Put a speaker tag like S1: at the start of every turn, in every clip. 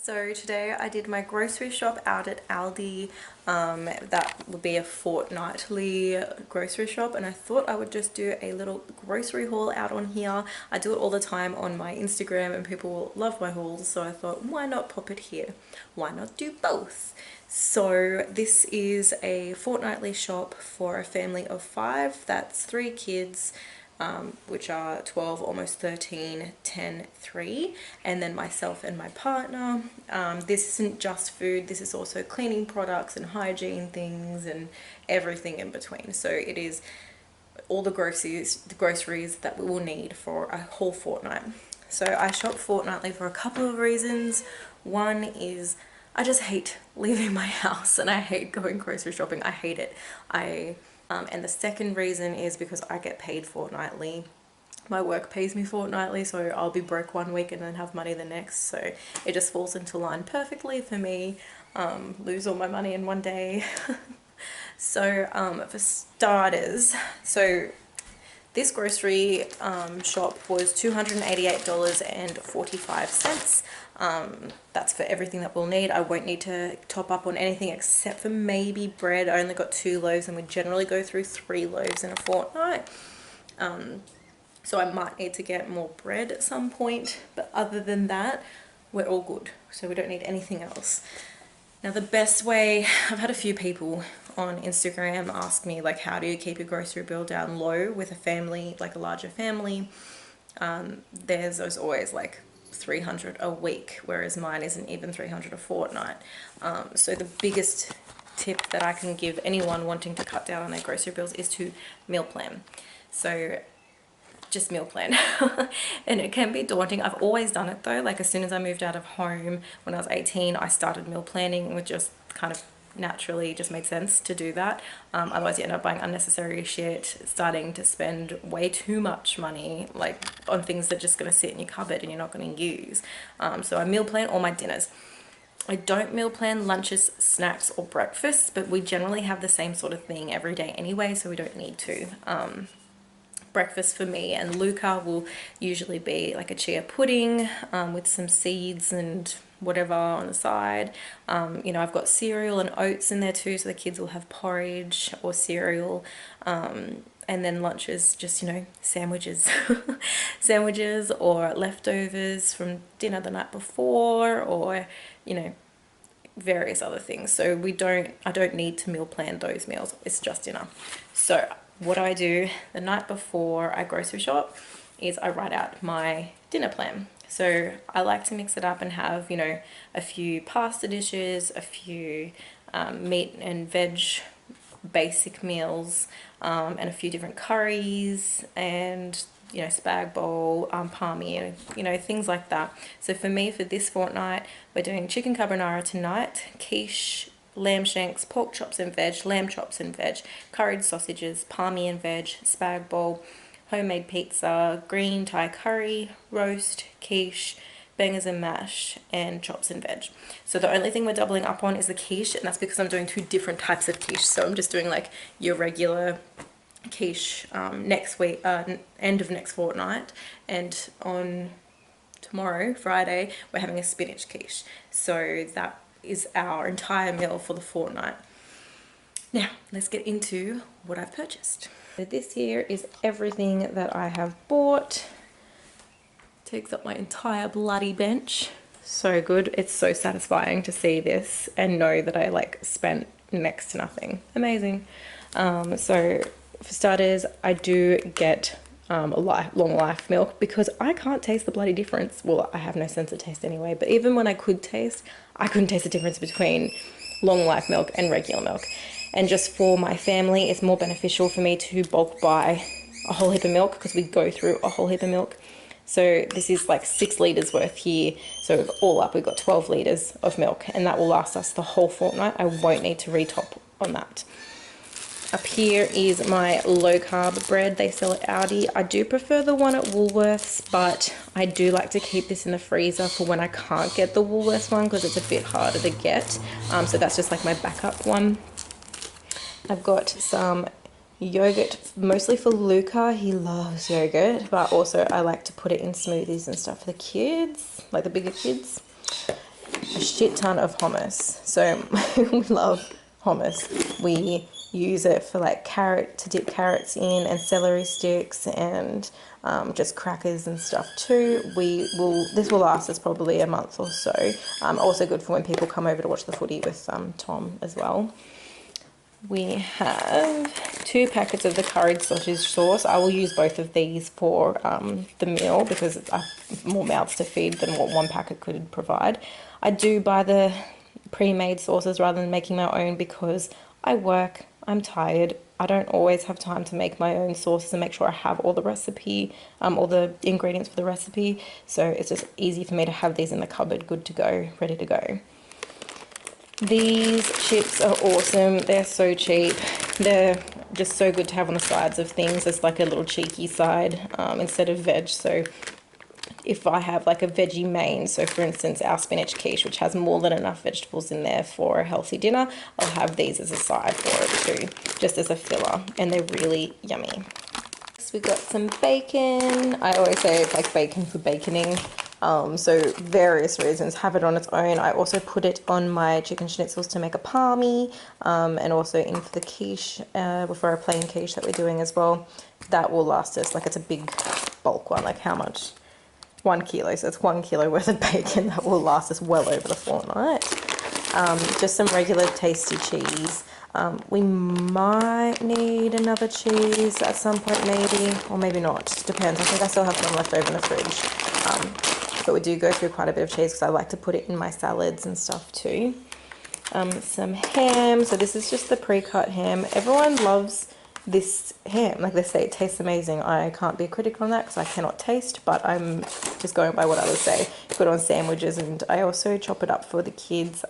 S1: So today I did my grocery shop out at Aldi. That will be a fortnightly grocery shop, and I thought I would just do a little grocery haul out on here. I do it all the time on my Instagram and people love my hauls, so I thought why not pop it here? Why not do both? So this is a fortnightly shop for a family of 5. That's 3 kids, which are 12, almost 13, 10, 3, and then myself and my partner. This isn't just food, this is also cleaning products and hygiene things and everything in between. So it is all the groceries that we will need for a whole fortnight. So I shop fortnightly for a couple of reasons. One is I just hate leaving my house and I hate going grocery shopping. I hate it. And the second reason is because I get paid fortnightly. My work pays me fortnightly, so I'll be broke one week and then have money the next. So it just falls into line perfectly for me. Lose all my money in one day. So for starters, so this grocery shop was $288.45. That's for everything that we'll need. I won't need to top up on anything except for maybe bread. I only got 2 loaves and we generally go through 3 loaves in a fortnight. So I might need to get more bread at some point, but other than that, we're all good. So we don't need anything else. Now the best way, I've had a few people on Instagram ask me like, how do you keep your grocery bill down low with a family, like a larger family? There's always like 300 a week, whereas mine isn't even 300 a fortnight. So the biggest tip that I can give anyone wanting to cut down on their grocery bills is to meal plan. So just meal plan. And it can be daunting. I've always done it though. Like as soon as I moved out of home when I was 18, I started meal planning, and it just kind of naturally just made sense to do that. Otherwise you end up buying unnecessary shit, starting to spend way too much money like on things that are just going to sit in your cupboard and you're not going to use. So I meal plan all my dinners. I don't meal plan lunches, snacks or breakfasts, but we generally have the same sort of thing every day anyway, so we don't need to. Breakfast for me and Luca will usually be like a chia pudding with some seeds and whatever on the side. You know, I've got cereal and oats in there too, so the kids will have porridge or cereal. And then lunches, just, you know, sandwiches. Sandwiches or leftovers from dinner the night before, or, you know, various other things. So I don't need to meal plan those meals, it's just dinner. So what I do the night before I grocery shop is I write out my dinner plan. So I like to mix it up and have, you know, a few pasta dishes, a few meat and veg basic meals, and a few different curries and, you know, spag bowl, palmy, you know, things like that. So for me, for this fortnight, we're doing chicken carbonara tonight, quiche, lamb shanks, pork chops and veg, lamb chops and veg, curried sausages, palmy and veg, spag bowl, homemade pizza, green Thai curry, roast, quiche, bangers and mash, and chops and veg. So the only thing we're doubling up on is the quiche, and that's because I'm doing 2 different types of quiche. So I'm just doing like your regular quiche next week, end of next fortnight, and on tomorrow, Friday, we're having a spinach quiche. So that is our entire meal for the fortnight. Now let's get into what I've purchased. So this here is everything that I have bought. Takes up my entire bloody bench. So good. It's so satisfying to see this and know that I like spent next to nothing. Amazing. So for starters, I do get long life milk because I can't taste the bloody difference. Well, I have no sense of taste anyway, but even when I could taste, I couldn't taste the difference between long life milk and regular milk. And just for my family, it's more beneficial for me to bulk buy a whole heap of milk because we go through a whole heap of milk. So this is like 6 litres worth here. So all up, we've got 12 litres of milk, and that will last us the whole fortnight. I won't need to retop on that. Up here is my low carb bread they sell at Aldi. I do prefer the one at Woolworths, but I do like to keep this in the freezer for when I can't get the Woolworths one because it's a bit harder to get. So that's just like my backup one. I've got some yogurt, mostly for Luca. He loves yogurt, but also I like to put it in smoothies and stuff for the kids, like the bigger kids. shit ton of hummus. So we love hummus. We use it for like to dip carrots in, and celery sticks, and just crackers and stuff too. This will last us probably a month or so. Also good for when people come over to watch the footy with Tom as well. We have 2 packets of the curried sausage sauce. I will use both of these for the meal because I have more mouths to feed than what 1 packet could provide. I do buy the pre-made sauces rather than making my own because I work, I'm tired, I don't always have time to make my own sauces and make sure I have all the recipe, all the ingredients for the recipe. So it's just easy for me to have these in the cupboard, good to go, ready to go. These chips are awesome. They're so cheap. They're just so good to have on the sides of things as like a little cheeky side instead of veg. So if I have like a veggie main, so for instance our spinach quiche, which has more than enough vegetables in there for a healthy dinner, I'll have these as a side for it too, just as a filler, and they're really yummy. So we've got some bacon. I always say it's like bacon for baconing. So various reasons, have it on its own. I also put it on my chicken schnitzels to make a palmy, and also in for the quiche, for a plain quiche that we're doing as well. That will last us, like it's a big bulk one, like how much? 1 kilo, so it's 1 kilo worth of bacon that will last us well over the fortnight. Just some regular tasty cheese. We might need another cheese at some point maybe, or maybe not, depends. I think I still have some left over in the fridge. But we do go through quite a bit of cheese because I like to put it in my salads and stuff too. Some ham. So this is just the pre-cut ham. Everyone loves this ham. Like they say, it tastes amazing. I can't be a critic on that because I cannot taste, but I'm just going by what others say. Put it on sandwiches, and I also chop it up for the kids.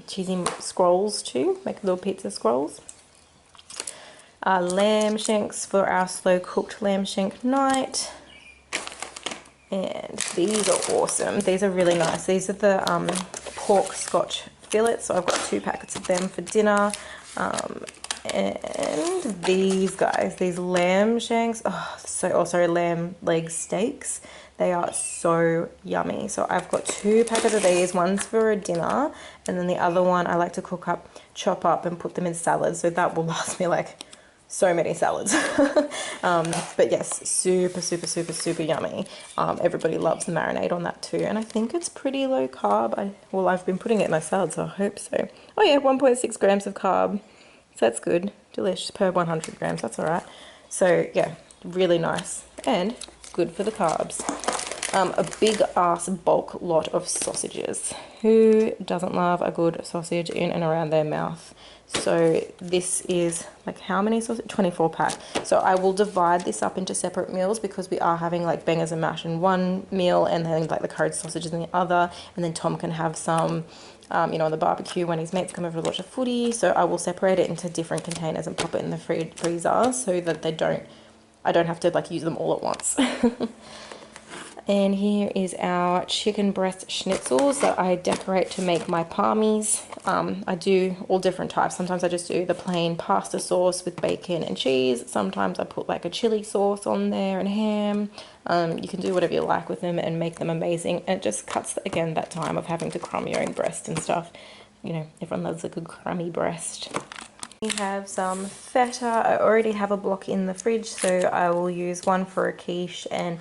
S1: Cheesy scrolls too, make little pizza scrolls. Lamb shanks for our slow cooked lamb shank night. And these are awesome. These are really nice. These are the pork scotch fillets. So I've got 2 packets of them for dinner. And these guys, these lamb shanks, also lamb leg steaks. They are so yummy. So I've got 2 packets of these. One's for a dinner, and then the other one I like to chop up and put them in salads. So that will last me like so many salads. But yes, super yummy. Everybody loves the marinade on that too, and I think it's pretty low carb. I've been putting it in my salad, so I hope so. Oh yeah, 1.6 grams of carb, so that's good. Delish per 100 grams, that's all right. So yeah, really nice and good for the carbs. A big ass bulk lot of sausages. Who doesn't love a good sausage in and around their mouth? So this is like how many sausages? 24 pack. So I will divide this up into separate meals because we are having like bangers and mash in one meal, and then like the curried sausages in the other, and then Tom can have some on the barbecue when his mates come over to watch the footy. So I will separate it into different containers and pop it in the freezer so that I don't have to like use them all at once. And here is our chicken breast schnitzels that I decorate to make my palmies. I do all different types. Sometimes I just do the plain pasta sauce with bacon and cheese. Sometimes I put like a chili sauce on there and ham. You can do whatever you like with them and make them amazing. And it just cuts, again, that time of having to crumb your own breast and stuff. Everyone loves a good crummy breast. We have some feta. I already have a block in the fridge, so I will use one for a quiche, and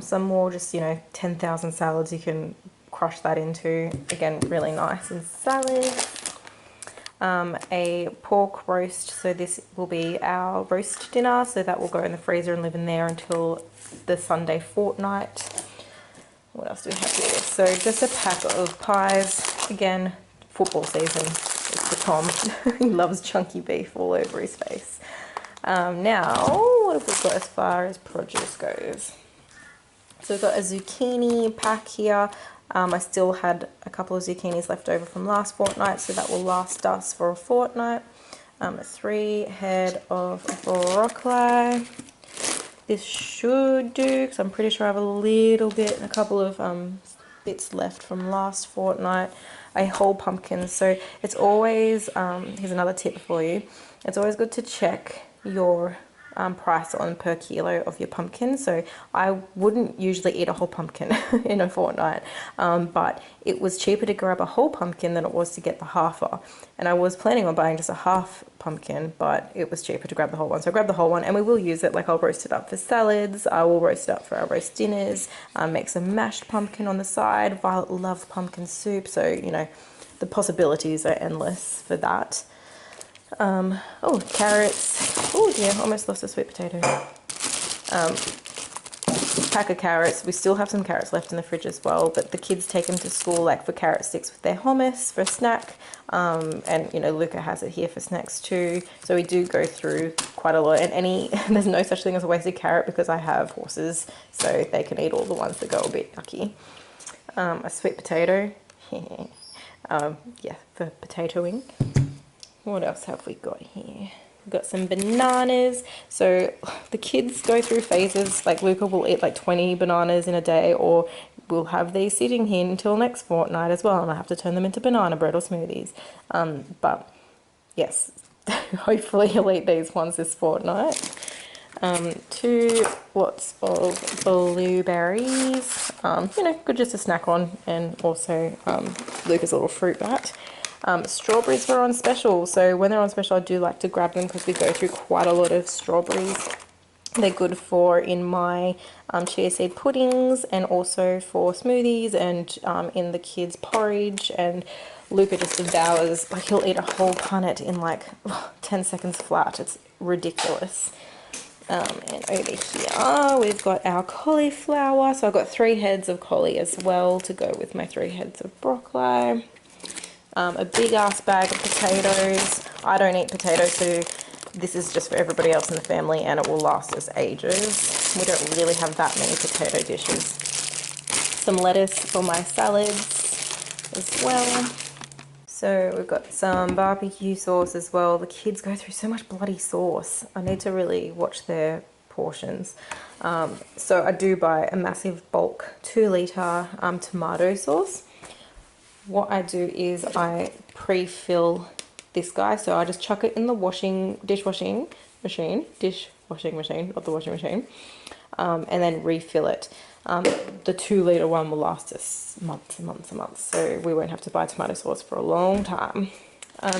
S1: some more just 10,000 salads you can crush that into. Again, really nice in salads. A pork roast, so this will be our roast dinner, so that will go in the freezer and live in there until the Sunday fortnight. What else do we have here? So just a pack of pies. Again, football season. It's for Tom. He loves chunky beef all over his face. Now, what have we got as far as produce goes? So we've got a zucchini pack here. I still had a couple of zucchinis left over from last fortnight, so that will last us for a fortnight. 3 head of broccoli. This should do, because I'm pretty sure I have a couple of bits left from last fortnight. A whole pumpkin. So it's always, here's another tip for you. It's always good to check your price on per kilo of your pumpkin. So I wouldn't usually eat a whole pumpkin in a fortnight, but it was cheaper to grab a whole pumpkin than it was to get the halfer. And I was planning on buying just a half pumpkin, but it was cheaper to grab the whole one. So I grabbed the whole one, and we will use it. Like, I'll roast it up for salads. I will roast it up for our roast dinners, make some mashed pumpkin on the side. Violet loves pumpkin soup, so, you know, the possibilities are endless for that. Oh, carrots. Oh dear, almost lost a sweet potato. Pack of carrots. We still have some carrots left in the fridge as well, but the kids take them to school, like, for carrot sticks with their hummus for a snack. And, you know, Luca has it here for snacks too. So we do go through quite a lot. And there's no such thing as a wasted carrot because I have horses, so they can eat all the ones that go a bit yucky. A sweet potato. Yeah, for potatoing. What else have we got here? We've got some bananas. So the kids go through phases. Like, Luca will eat like 20 bananas in a day, or we'll have these sitting here until next fortnight as well, and I have to turn them into banana bread or smoothies. But yes, hopefully he'll eat these ones this fortnight. 2 lots of blueberries, you know, good just to snack on, and also Luca's little fruit bat. Strawberries were on special, so when they're on special I do like to grab them because we go through quite a lot of strawberries. They're good for in my chia seed puddings, and also for smoothies, and in the kids' porridge. And Luca just devours, like, he'll eat a whole punnet in like 10 seconds flat. It's ridiculous. And over here we've got our cauliflower. So I've got 3 heads of cauli as well to go with my 3 heads of broccoli. A big ass bag of potatoes. I don't eat potatoes, so this is just for everybody else in the family, and it will last us ages. We don't really have that many potato dishes. Some lettuce for my salads as well. So we've got some barbecue sauce as well. The kids go through so much bloody sauce. I need to really watch their portions. So I do buy a massive bulk 2-litre tomato sauce. What I do is I pre-fill this guy. So I just chuck it in the dishwashing machine, not the washing machine, and then refill it. The 2-litre one will last us months and months and months, so we won't have to buy tomato sauce for a long time.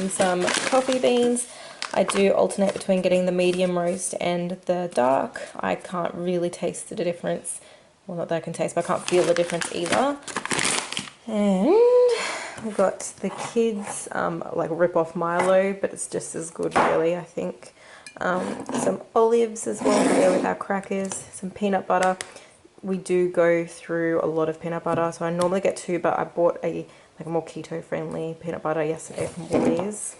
S1: Some coffee beans. I do alternate between getting the medium roast and the dark. I can't really taste the difference. Well, not that I can taste, but I can't feel the difference either. And we've got the kids, like, rip-off Milo, but it's just as good, really, I think. Some olives as well to go with our crackers. Some peanut butter. We do go through a lot of peanut butter, so I normally get 2, but I bought a more keto-friendly peanut butter yesterday from Woolies.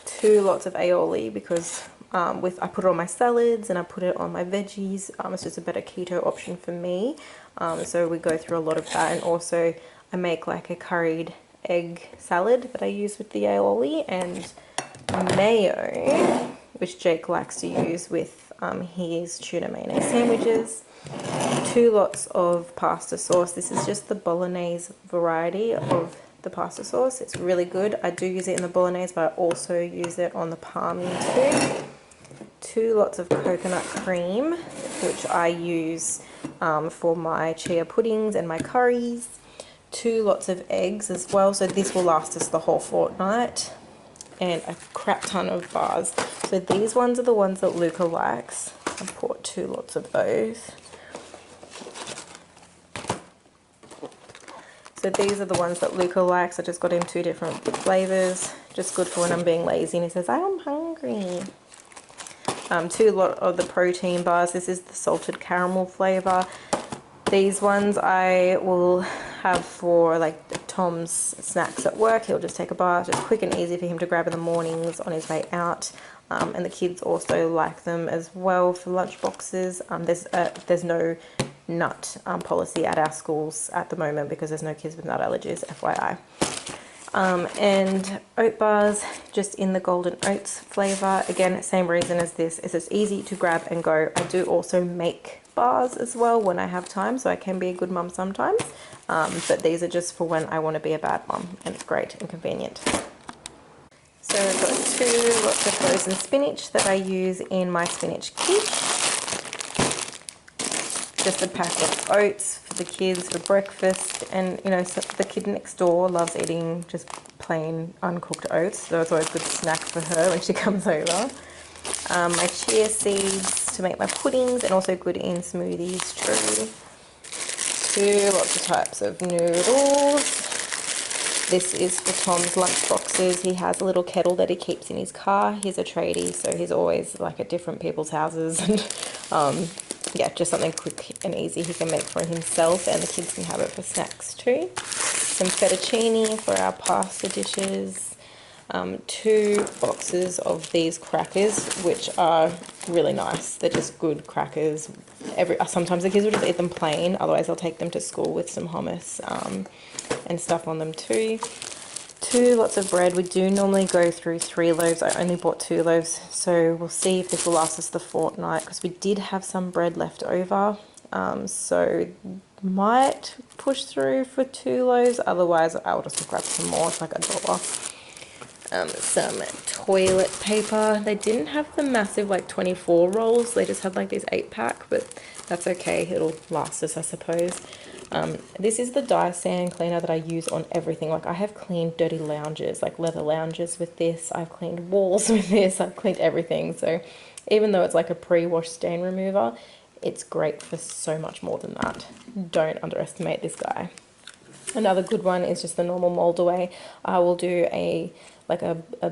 S1: 2 lots of aioli because I put it on my salads and I put it on my veggies. It's just a better keto option for me. So we go through a lot of that, and also I make like a curried egg salad that I use with the aioli, and mayo, which Jake likes to use with his tuna mayonnaise sandwiches. 2 lots of pasta sauce. This is just the bolognese variety of the pasta sauce. It's really good. I do use it in the bolognese, but I also use it on the palmy too. 2 lots of coconut cream, which I use for my chia puddings and my curries. 2 lots of eggs as well, so this will last us the whole fortnight. And a crap ton of bars. So these ones are the ones that Luca likes. I bought 2 lots of those. So these are the ones that Luca likes. I just got him 2 different flavors. Just good for when I'm being lazy and he says, I'm hungry. 2 lot of the protein bars. This is the salted caramel flavor. These ones I will have for like Tom's snacks at work. He'll just take a bar, just quick and easy for him to grab in the mornings on his way out. And the kids also like them as well for lunch boxes. There's no nut policy at our schools at the moment because there's no kids with nut allergies, FYI. And oat bars, just in the golden oats flavor. Again, same reason as this. It's just easy to grab and go. I do also make bars as well when I have time, so I can be a good mum sometimes. But these are just for when I want to be a bad mum, and it's great and convenient. So I've got 2 lots of frozen spinach that I use in my spinach quiche. Just a pack of oats for the kids for breakfast, and you know, so the kid next door loves eating just plain uncooked oats, so it's always a good snack for her when she comes over. My chia seeds to make my puddings, and also good in smoothies too. 2 lots of types of noodles. This is for Tom's lunch boxes. He has a little kettle that he keeps in his car. He's a tradie, so he's always like at different people's houses, and yeah, just something quick and easy he can make for himself, and the kids can have it for snacks too. Some fettuccine for our pasta dishes. 2 boxes of these crackers, which are really nice. They're just good crackers. Sometimes the kids will just eat them plain, otherwise I'll take them to school with some hummus and stuff on them too. 2 lots of bread. We do normally go through 3 loaves. I only bought 2 loaves, so we'll see if this will last us the fortnight, because we did have some bread left over, so might push through for 2 loaves. Otherwise I'll just grab some more. It's like $1. Some toilet paper. They didn't have the massive like 24 rolls, they just had like these 8-pack, but that's okay, it'll last us, I suppose. This is the Dyson cleaner that I use on everything. Like I have cleaned dirty lounges, like leather lounges with this, I've cleaned walls with this, I've cleaned everything. So even though it's like a pre-wash stain remover, it's great for so much more than that. Don't underestimate this guy. Another good one is just the normal mold away. I will do a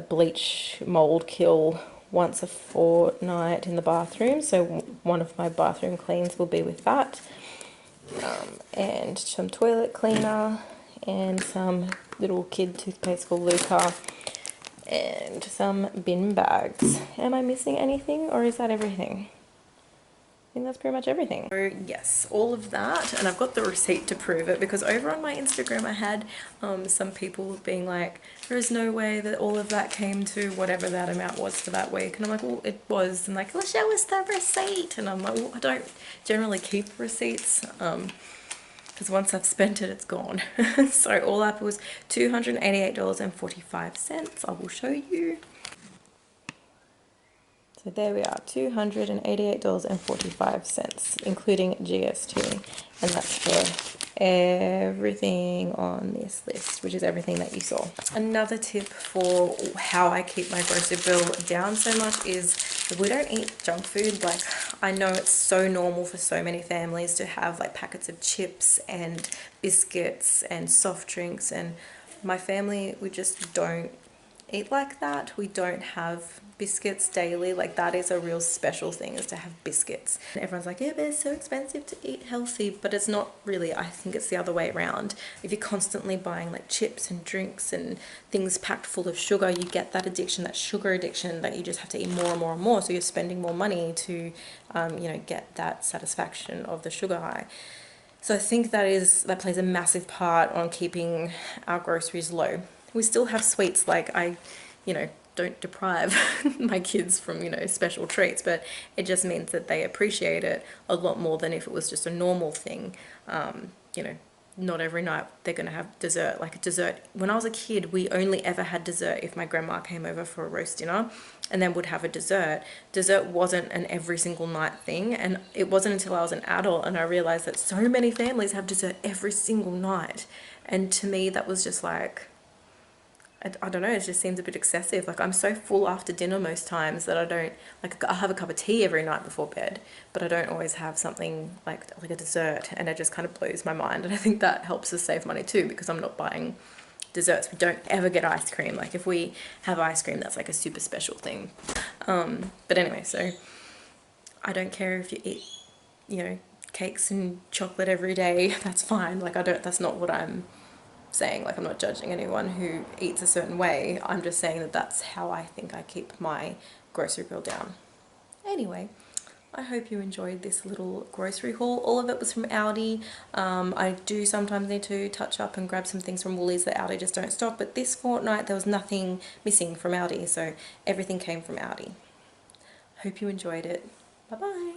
S1: bleach mold kill once a fortnight in the bathroom, so one of my bathroom cleans will be with that. And some toilet cleaner, and some little kid toothpaste for Luca, and some bin bags. Am I missing anything, or is that everything? I think that's pretty much everything. So yes, all of that, and I've got the receipt to prove it, because over on my Instagram I had some people being like, there is no way that all of that came to whatever that amount was for that week, and I'm like, well, it was, and like, well, show us the receipt, and I'm like, well, I don't generally keep receipts, because once I've spent it, it's gone. So all up was $288.45. I will show you. So there we are, $288.45, including GST, and that's for everything on this list, which is everything that you saw. Another tip for how I keep my grocery bill down so much is we don't eat junk food. Like, I know it's so normal for so many families to have like packets of chips and biscuits and soft drinks, and my family, we just don't eat like that. We don't have biscuits daily. Like, that is a real special thing, is to have biscuits. And everyone's like, yeah, but it's so expensive to eat healthy, but it's not really. I think it's the other way around. If you're constantly buying like chips and drinks and things packed full of sugar, you get that addiction, that sugar addiction, that you just have to eat more and more and more, so you're spending more money to you know, get that satisfaction of the sugar high. So I think that plays a massive part on keeping our groceries low. We still have sweets. Like, I, you know, don't deprive my kids from, you know, special treats, but it just means that they appreciate it a lot more than if it was just a normal thing. You know, not every night they're going to have dessert. Like, a dessert, when I was a kid, we only ever had dessert if my grandma came over for a roast dinner, and then would have a dessert. Dessert wasn't an every single night thing, and it wasn't until I was an adult and I realized that so many families have dessert every single night. And to me, that was just like, I don't know, it just seems a bit excessive. Like, I'm so full after dinner most times that I don't, like, I'll have a cup of tea every night before bed, but I don't always have something like a dessert, and it just kind of blows my mind. And I think that helps us save money too, because I'm not buying desserts. We don't ever get ice cream. Like, if we have ice cream, that's like a super special thing. But anyway, so I don't care if you eat, you know, cakes and chocolate every day, that's fine. Like, that's not what I'm saying. Like, I'm not judging anyone who eats a certain way. I'm just saying that that's how I think I keep my grocery bill down. Anyway, I hope you enjoyed this little grocery haul. All of it was from Aldi. I do sometimes need to touch up and grab some things from Woolies that Aldi just don't stock, but this fortnight there was nothing missing from Aldi, so everything came from Aldi. Hope you enjoyed it. Bye bye.